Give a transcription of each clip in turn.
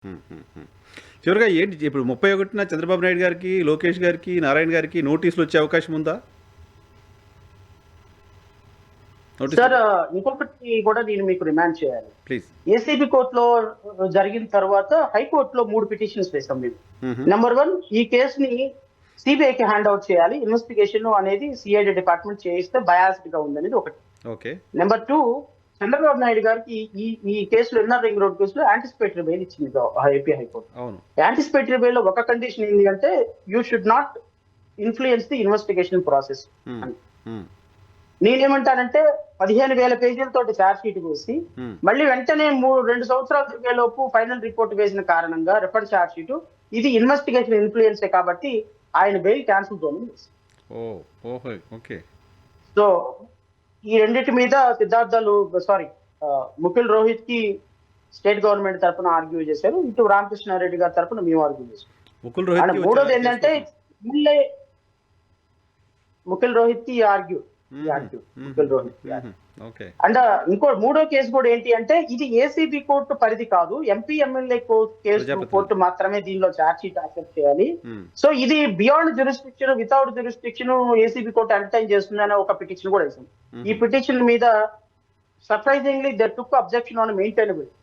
హ్మ్. హ్మ్. హ్మ్. చివరగా ఏంటి ఇప్పుడు 31న చంద్రబాబు నాయుడు గారికి, లోకేష్ గారికి, నారాయణ గారికి నోటీసులొచ్చే అవకాశం ఉందా? సార్ నోటీసులు ఇంకొకటి కూడా నేను మీకు రిమాండ్ చేయాలి. ప్లీజ్. ఏసీబీ కోర్టులో జరిగిన తర్వాత హైకోర్టులో 3 పిటిషన్స్ వేసాం మేము. హుహు. నెంబర్ 1 ఈ కేసుని సీబీఐకి హ్యాండ్ ఓవర్ చేయాలి. ఇన్వెస్టిగేషన్ అనేది సిఐడి డిపార్ట్మెంట్ చేయిస్తే బయాస్డ్ గా ఉందనేది ఒకటి. ఓకే. నెంబర్ 2 చంద్రబాబు నాయుడు గారికి ఈ ఈ కేసులో ఇన్నర్ రింగ్ రోడ్ కేసులో యాంటిసిపేటరీ బెయిల్ ఇచ్చింది ఏపీ హైకోర్టు. అవును. యాంటిసిపేటరీ బెయిల్ లో ఒక కండిషన్ ఏంటి అంటే you should not influence the investigation process హ్మ్. అని. హ్మ్. నేనేమంటానంటే 15,000 పేజీలతోటి ఛార్జ్ షీట్ వేసి హ్మ్. మళ్ళీ వెంటనే 2 సంవత్సరాలు తిరిగేలోపు ఫైనల్ రిపోర్ట్ వేసిన కారణంగా రిఫర్డ్ ఛార్జ్ షీట్ ఇది ఇన్వెస్టిగేషన్ ఇన్ఫ్లుయెన్సే కాబట్టి ఆయన బెయిల్ క్యాన్సిల్ తోని. ఓహ్! ఓహో! ఓకే. సో ఈ రెండింటి మీద సిద్ధార్థాలు సారీ ముకుల్ రోహిత్ కి స్టేట్ గవర్నమెంట్ తరఫున ఆర్గ్యూ చేశారు. ఇటు రామకృష్ణారెడ్డి గారి తరఫున మేము ఆర్గ్యూ చేశాం. ముకుల్ అండ్ రోహిత్‌కి వచ్చారా మూడోది కేసు ఏంటంటే కోసం? ముకుల్ రోహిత్ కి ఆర్గ్యూ హుహు. హుహు. ముకుల్ రోహిత్ కి హుహు. ఓకే. అండ్ ఇంకో మూడో కేసు కూడా ఏంటి అంటే ఇది ఏసీబీ కోర్టు పరిధి కాదు, ఎంపీ ఎమ్మెల్యే కేసు ప్రజాప్రతినిధులు. కోర్టు మాత్రమే దీనిలో ఛార్జ్ షీట్ యాక్సెప్ట్ చేయాలి. హ్మ్. సో ఇది beyond jurisdiction without jurisdiction ACB court entertain చేస్తుందనే ఒక పిటిషన్ కూడా వేసింది. ఈ హుహు. పిటిషన్ మీద surprisingly they took objection on maintainability.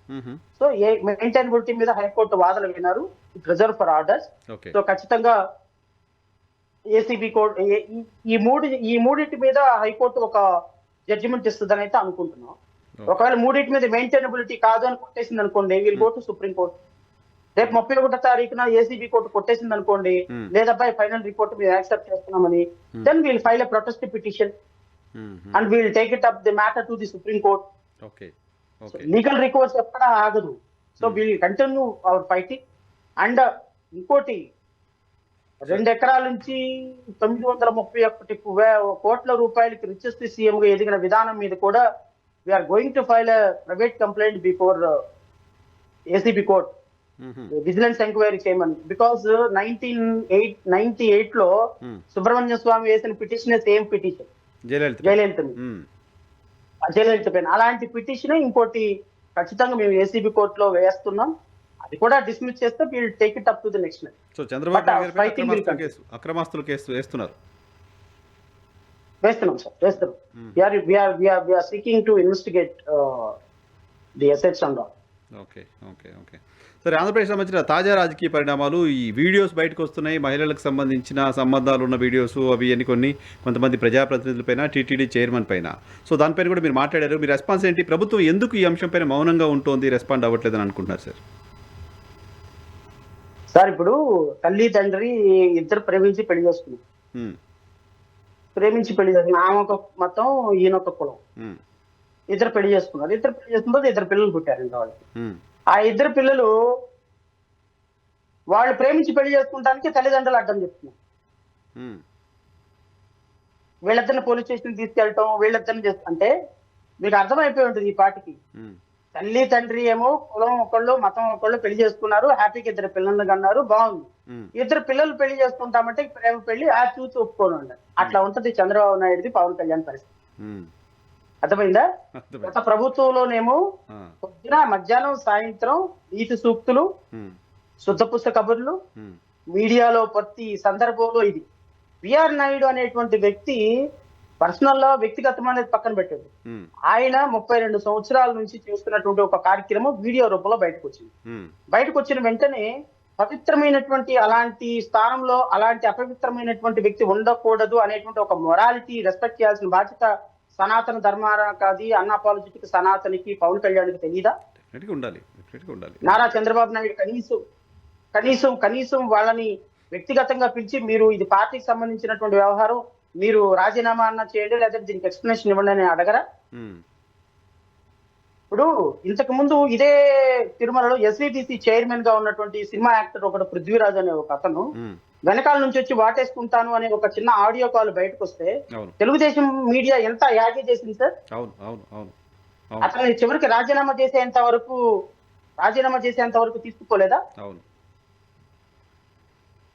హుహు. సో మెయింటైనబిలిటీ మీద హైకోర్టు వాదనలు విన్నారు. It reserve for orders. Okay. So ఖచ్చితంగా ఏసీబీ కోర్టు ఈ మూడింటి మీద హైకోర్టు ఒక జడ్జిమెంట్ ఇస్తుందని అయితే అనుకుంటున్నాం. ఓకే. ఒకవేళ మూడింటి మీద మెయింటైనబిలిటీ కాదు అని కొట్టేసింది అనుకోండి, వీళ్ళు గో టు సుప్రీం కోర్టు. రేపు 31వ తారీఖున ఏసీబీ కోర్టు కొట్టేసింది అనుకోండి, హ్మ్. లేదబ్బా ఫైనల్ రిపోర్ట్ మీద యాక్సెప్ట్ చేస్తున్నామని, then we'll file a protest petition హుహు. And we'll take it up the matter to the Supreme Court. Okay. Okay. Legal recourse ఎక్కడ ఆగదు. So we'll continue our fighting. And ఇంకోటి 2 ఎకరాల నుంచి 931 కోట్ల రూపాయలకి రిచెస్ట్ సీఎం గా ఎదిగిన విధానం మీద కూడా we're going to file private complaint before ACB court హుహు. విజిలెన్స్ ఎంక్వైరీ చేయమని. బికాస్ 1998 లో హ్మ్. సుబ్రహ్మణ్య స్వామి వేసిన petition same petition Jayalalithaa. Jayalalithaa మీద. హ్మ్. జయలలిత పైన అలాంటి పిటిషన్ ఇంకోటి ఖచ్చితంగా మేము ఏసీబీ కోర్టులో వేస్తున్నాం. అది కూడా డిస్మిస్ చేస్తే wheel take it up to the next level. So Chandrababu but Naidu గారి పైన ఫైటింగ్ విల్ కంటిన్యూ. అక్రమాస్తుల కేసు వేస్తున్నారు. వేస్తున్నాం సార్, వేస్తున్నాం. హ్మ్. We're seeking to investigate the assets and all. Okay. Okay. Okay. సరే, ఆంధ్రప్రదేశ్ సంబంధించిన తాజా రాజకీయ పరిణామాలు, ఈ వీడియోస్ బయటకు వస్తున్నాయి. మహిళలకు సంబంధించిన సంబంధాలు ఉన్న వీడియోస్ అవి అన్ని కొంతమంది ప్రజాప్రతినిధులపైన, టీటీడీ చైర్మన్ పైన. సో దానిపైన కూడా మీరు మాట్లాడారు. మీ రెస్పాన్స్ ఏంటి? ప్రభుత్వం ఎందుకు ఈ అంశం పైన మౌనంగా ఉంటోంది, రెస్పాండ్ అవ్వట్లేదని అనుకుంటున్నారు సార్? సార్ ఇప్పుడు తల్లి తండ్రి ఇద్దరు ప్రేమించి పెళ్లి చేసుకున్నారు. హ్మ్. ప్రేమించి పెళ్లి చేసుకున్నారు. ఆమె ఒక మతం, ఈయన ఒక కులం. హ్మ్. ఇద్దరు పెళ్లి చేసుకున్నారు. ఇద్దరు పెళ్లి చేసుకున్న ఇద్దరు పిల్లలు పుట్టారు ఇంకా వాళ్ళకి. హ్మ్. ఆ ఇద్దరు పిల్లలు వాళ్ళు ప్రేమించి పెళ్లి చేసుకుంటానికి తల్లిదండ్రులు అడ్డం చెప్తున్నారు. హ్మ్. వీళ్ళిద్దరిని పోలీస్ స్టేషన్ తీసుకెళ్ళటం, వీళ్ళిద్దరిని అంటే మీకు అర్థమైపోయి ఉంటుంది ఈ పాటికి. హ్మ్. తల్లి తండ్రి ఏమో కులం ఒకళ్ళు మతం ఒకళ్ళు పెళ్లి చేసుకున్నారు, హ్యాపీగా ఇద్దరు పిల్లల్ని కన్నారు, బాగుంది. హ్మ్. ఇద్దరు పిల్లలు పెళ్లి చేసుకుంటామంటే ప్రేమ పెళ్లి ఆ చూసి ఒప్పుకోను ఉండాలి. అట్లా ఉంటది చంద్రబాబు నాయుడుది పవన్ కళ్యాణ్ పరిస్థితి. హ్మ్. అర్థమైందా? అర్థమైంది. గత ప్రభుత్వంలోనేమో ఆ. పొద్దున మధ్యాహ్నం సాయంత్రం నీతి సూక్తులు, హ్మ్. శుద్ధ పుస్తక కబుర్లు, హ్మ్. మీడియాలో ప్రతి సందర్భంలో ఇది. బిఆర్ నాయుడు అనేటువంటి వ్యక్తి పర్సనల్ లో వ్యక్తిగతం అనేది పక్కన పెట్టండి, హ్మ్. ఆయన 32 సంవత్సరాల నుంచి చేస్తున్నటువంటి ఒక కార్యక్రమం వీడియో రూపంలో బయటకు వచ్చింది. హ్మ్. బయటకు వచ్చిన వెంటనే పవిత్రమైనటువంటి అలాంటి స్థానంలో అలాంటి అపవిత్రమైనటువంటి వ్యక్తి ఉండకూడదు అనేటువంటి ఒక మొరాలిటీ రెస్పెక్ట్ చేయాల్సిన బాధ్యత సనాతన ధర్మానికి, అన్అపాలజిటిక్ సనాతనికి, పవన్ కళ్యాణ్కి తెలియదా? డెఫినెట్‌గా ఉండాలి. డెఫినెట్‌గా ఉండాలి. నారా చంద్రబాబు నాయుడు కనీసం వాళ్ళని వ్యక్తిగతంగా పిలిచి మీరు ఇది పార్టీకి సంబంధించినటువంటి వ్యవహారం, మీరు రాజీనామా అన్న చేయండి లేకపోతే దీనికి ఎక్స్ప్లెనేషన్ ఇవ్వండి అని అడగరా? హ్మ్. ఇప్పుడు ఇంతకు ముందు ఇదే తిరుమలలో ఎస్విబిసి చైర్మన్ గా ఉన్నటువంటి సినిమా యాక్టర్ ఒకడు పృథ్వీరాజ్ అనే ఒక అతను హ్మ్. వెనకాల నుంచి వచ్చి వాటేసుకుంటాను అనే ఒక చిన్న ఆడియో కాల్ బయటకు వస్తే అవును. తెలుగుదేశం మీడియా ఎంత యాగి చేసింది సార్. అవును. అవును. అవును. అవును. అతన్ని చివరికి రాజీనామా చేసేంత వరకు తీసుకోలేదా? అవును.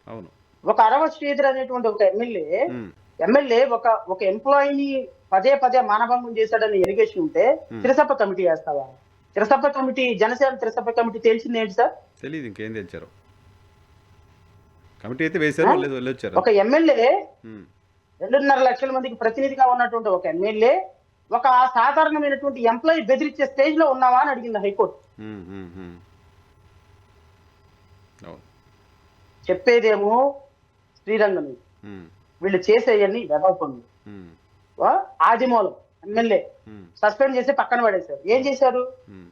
అవును. ఒక అరవ శ్రీధర్ అనేటువంటి ఒక ఎమ్మెల్యే హ్మ్. ఒక ఎంప్లాయీని పదే మానభంగం చేశాడని ఎలిగేషన్ ఉంటే హ్మ్. సిరసప్ప కమిటీ వేస్తావా? త్రిసభ్య కమిటీ, జనసేన త్రిసభ్య కమిటీ తేల్చింది ఏంటి సార్? తెలియదు ఇంకేం తెచ్చారు. కమిటీ అయితే వేశారు, లేదు వెళ్ళొచ్చారు. ఒక ఎమ్మెల్యే ఉమ్, 2.5 లక్షల మందికి ప్రతినిధిగా ఉన్నటువంటి ఒక ఎమ్మెల్యే ఒక సాధారణమైనటువంటి ఎంప్లాయీ బెదిరించే స్టేజ్ లో ఉన్నావా అని అడిగింది హైకోర్టు. ఉమ్, ఉమ్, ఉమ్. అవును. చెప్పేదేమో శ్రీరంగం, ఉమ్, వీళ్ళు చేసేయన్ని వెధవ పనులు. ఉమ్, ఆదిమూలం ఎమ్మెల్యే ఉమ్, సస్పెండ్ చేసి పక్కన పడేశారు. ఏం చేశారు? ఉమ్.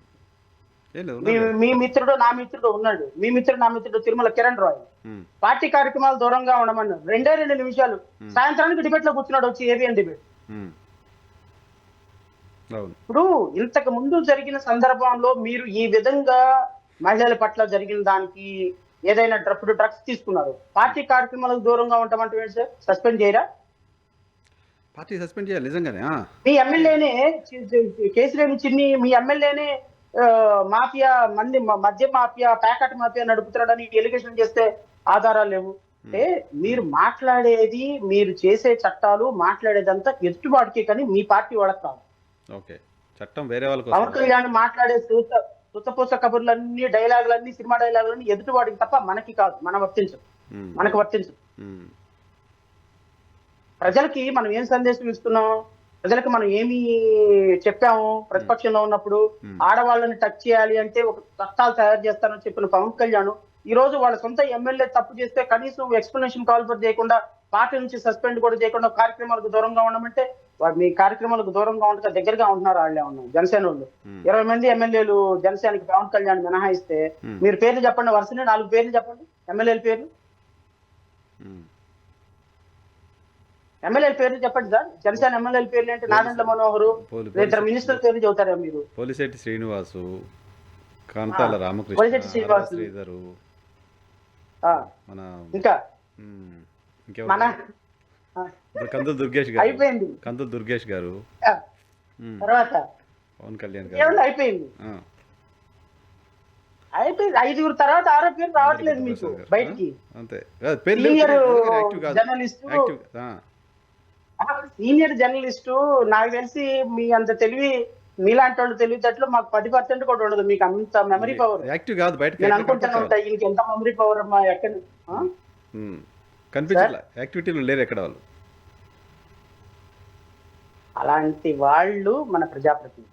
ఏం లేదు, మీ ఉన్నది. మీ మిత్రుడు నా మిత్రుడు ఉన్నాడు, మీ మిత్రుడు నా మిత్రుడు తిరుమల కిరణ్ రాయ్ ఉమ్, పార్టీ కార్యక్రమాలు దూరంగా ఉండమన్నారు. 2 నిమిషాలు సాయంత్రానికి డిబేట్ లో కూర్చున్నాడు వచ్చి, ఏబిఎన్ డిబేట్. ఉమ్. అవును. ఇప్పుడు ఇంతకు ముందు జరిగిన సందర్భంలో మీరు ఈ విధంగా మహిళల పట్ల జరిగిన దానికి ఏదైనా డ్రగ్స్ తీసుకున్నారు, పార్టీ కార్యక్రమాలకు దూరంగా ఉంటామంటే ఏంటి సార్? సస్పెండ్ చేయరా? పార్టీ సస్పెండ్ చేయాలి నిజంగానే. మీ ఎమ్మెల్యేనే కేసీఆర్ చిన్ని, మీ ఎమ్మెల్యేనే మాఫియా మద్య మాఫియా, ప్యాకెట్ మాఫియా నడుపుతున్నాడని ఎలిగేషన్ చేస్తే ఆధారాలు లేవు. అంటే మీరు మాట్లాడేది, మీరు చేసే చట్టాలు మాట్లాడేదంతా ఎదుటివాడికి, కానీ మీ పార్టీ వాళ్ళకి కాదు. ఓకే, చట్టం వేరే వాళ్ళకి పవన్ వస్తుంది. కళ్యాణ్ మాట్లాడే సుత్తపూస కబుర్లన్నీ, డైలాగులన్నీ, సినిమా డైలాగులన్నీ ఎదుటివాడికి తప్ప మనకి కాదు. ఉమ్, మనకు వర్తించదు. ఉమ్, ప్రజలకి మనం ఏం సందేశం ఇస్తున్నాం? ప్రజలకు మనం ఏమి చెప్పాము? ప్రతిపక్షంలో ఉన్నప్పుడు ఆడవాళ్ళని టచ్ చేయాలి అంటే ఒక చట్టాలు తయారు చేస్తానని చెప్పిన పవన్ కళ్యాణ్ ఈ రోజు వాళ్ళ సొంత ఎమ్మెల్యే తప్పు చేస్తే కనీసం ఎక్స్ప్లెనేషన్ కాల్ కూడా చేయకుండా, పార్టీ నుంచి సస్పెండ్ కూడా చేయకుండా కార్యక్రమాలకు దూరంగా ఉండమంటే మీ కార్యక్రమాలకు దూరంగా ఉండక దగ్గరగా ఉంటున్నారు. వాళ్ళే ఉన్నారు జనసేన వాళ్ళు. 20 మంది ఎమ్మెల్యేలు జనసేనకి పవన్ కళ్యాణ్ మినహాయిస్తే మీరు పేర్లు చెప్పండి, వరుసనే 4 పేర్లు చెప్పండి, ఎమ్మెల్యేల పేర్లు. ఎమ్మెల్యేల పేర్లు చెప్పండి సార్. జనసేన ఎమ్మెల్యేల పేర్లు అంటే నాదెండ్ల మనోహరు, 2 మినిస్టర్ పేర్లు చెబుతారా మీరు? పోలిశెట్టి శ్రీనివాసు, కాంతాల రామకృష్ణ, పోలిశెట్టి శ్రీనివాసు, శ్రీధరు, మన ఇంకా మన కందుల దుర్గేష్ గారు, అయిపోయింది. కందుల దుర్గేష్ గారు, తర్వాత పవన్ కళ్యాణ్ గారు, అయిపోయింది. 5 తర్వాత 6 పేరు రావట్లేదు మీకు బయటికి. అంతే. సీనియర్ జర్నలిస్టు నాకు తెలిసి మీ అంత తెలివి, మీలాంటి వాళ్ళు తెలివితేటలు మాకు 10% కూడా ఉండదు. మీకు అంత మెమరీ పవర్. యాక్టివ్ కాదు బయట. నేను అనుకుంటాను ఉంటా, ఈయనకి ఎంత మెమరీ పవర్ అమ్మా, ఎక్కడ కనిపించట్లా, యాక్టివిటీలు లేరు ఎక్కడ వాళ్ళు. అలాంటి వాళ్ళు మన ప్రజాప్రతినిధి.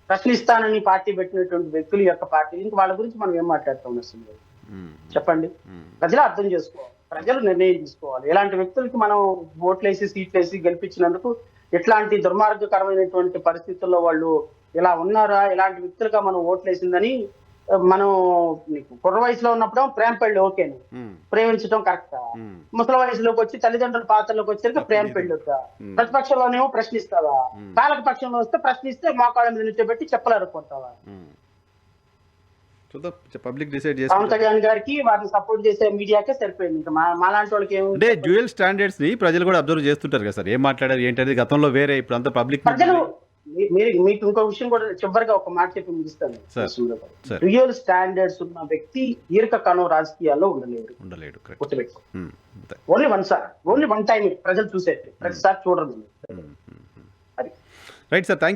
ప్రశ్నిస్తానని పార్టీ పెట్టినటువంటి వ్యక్తుల యొక్క పార్టీ, ఇంక వాళ్ళ గురించి మనం ఏం మాట్లాడుతాం వస్తుంది? చెప్పండి. ప్రజలు అర్థం చేసుకోవాలి, ప్రజలు నిర్ణయం తీసుకోవాలి. ఇలాంటి వ్యక్తులకి మనం ఓట్లేసి సీట్లేసి గెలిపించినందుకు ఇట్లాంటి దుర్మార్గకరమైనటువంటి పరిస్థితుల్లో వాళ్ళు ఇలా ఉన్నారా, ఇలాంటి వ్యక్తులుగా మనం ఓట్లేసిందని మనం నీకు కుర్ర వయసులో ఉన్నప్పుడు ప్రేమ పెళ్లి ఓకేను, ప్రేమించడం కరెక్టా? ముసలి వయసులోకి వచ్చి తల్లిదండ్రుల పాత్రలోకి వచ్చేసరికి ప్రేమ పెళ్లి వద్దా? ప్రతిపక్షంలోనేమో ప్రశ్నిస్తావా? పాలక పక్షంలో వస్తే ప్రశ్నిస్తే మోకాళ్ళ మీద నిల్చోబెట్టి చెప్పలు అరుక్కుంటావా? పబ్లిక్ డిసైడ్ పవన్ కళ్యాణ్ గారికి వారిని సపోర్ట్ చేసే మీడియాకే సరిపోయింది. ఇంకా మాలాంటి వాళ్ళకి అంటే డ్యూయల్ స్టాండర్డ్స్ ని ప్రజలు కూడా అబ్జర్వ్ చేస్తుంటారు కదా సార్, ఏం మాట్లాడారు ఏంటనేది గతంలో వేరే, ఇప్పుడు అంతా పబ్లిక్. ప్రజలు మీకు ఇంకో విషయం కూడా చివరిగా ఒక మాట చెప్పి ముగిస్తాను. డ్యూయల్ స్టాండర్డ్స్ ఉన్న వ్యక్తి దీర్ఘకాలం రాజకీయాల్లో ఉండలేడు. ఓన్లీ వన్ టైం ప్రజలు చూసేది, ప్రతిసారి చూడరు. Right sir, thank you.